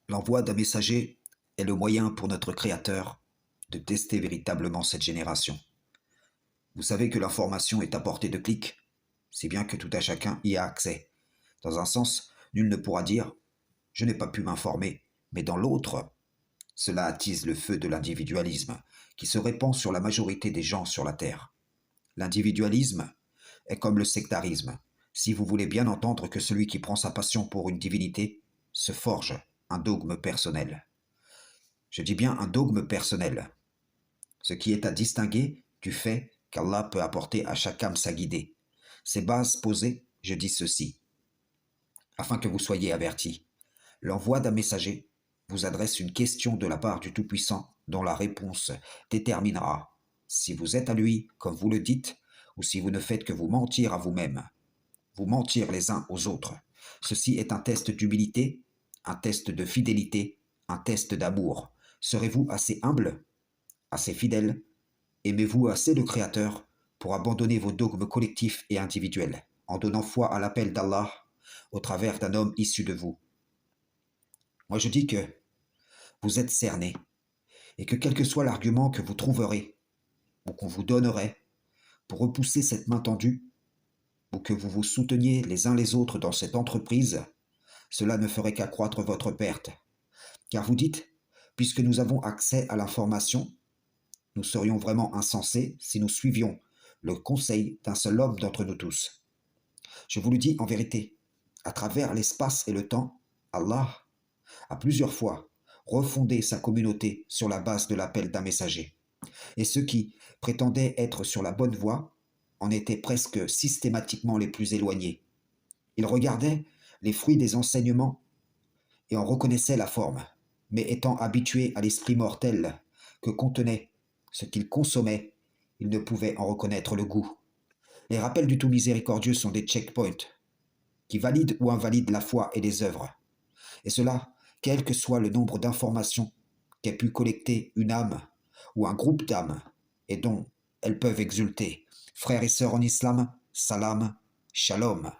L'envoi d'un messager est le moyen pour notre Créateur de tester véritablement cette génération. Vous savez que l'information est à portée de clic, si bien que tout à chacun y a accès. Dans un sens, nul ne pourra dire « je n'ai pas pu m'informer », mais dans l'autre, cela attise le feu de l'individualisme qui se répand sur la majorité des gens sur la Terre. L'individualisme est comme le sectarisme, si vous voulez bien entendre que celui qui prend sa passion pour une divinité se forge un dogme personnel. Je dis bien un dogme personnel, ce qui est à distinguer du fait qu'Allah peut apporter à chaque âme sa guidée. Ces bases posées, je dis ceci, afin que vous soyez avertis. L'envoi d'un messager vous adresse une question de la part du Tout-Puissant dont la réponse déterminera si vous êtes à lui comme vous le dites ou si vous ne faites que vous mentir à vous-même, vous mentir les uns aux autres. Ceci est un test d'humilité, un test de fidélité, un test d'amour. Serez-vous assez humble, assez fidèle? Aimez-vous assez le Créateur pour abandonner vos dogmes collectifs et individuels en donnant foi à l'appel d'Allah au travers d'un homme issu de vous? Moi je dis que vous êtes cerné et que quel que soit l'argument que vous trouverez ou qu'on vous donnerait pour repousser cette main tendue ou que vous vous souteniez les uns les autres dans cette entreprise, cela ne ferait qu'accroître votre perte. Car vous dites, puisque nous avons accès à l'information, nous serions vraiment insensés si nous suivions le conseil d'un seul homme d'entre nous tous. Je vous le dis en vérité, à travers l'espace et le temps, Allah a plusieurs fois refondé sa communauté sur la base de l'appel d'un messager. Et ceux qui prétendaient être sur la bonne voie en étaient presque systématiquement les plus éloignés. Ils regardaient les fruits des enseignements et en reconnaissaient la forme, mais étant habitués à l'esprit mortel que contenait ce qu'ils consommaient, ils ne pouvaient en reconnaître le goût. Les rappels du Tout Miséricordieux sont des checkpoints qui valident ou invalident la foi et les œuvres. Et cela, quel que soit le nombre d'informations qu'ait pu collecter une âme ou un groupe d'âmes et dont elles peuvent exulter. Frères et sœurs en islam, salam, shalom.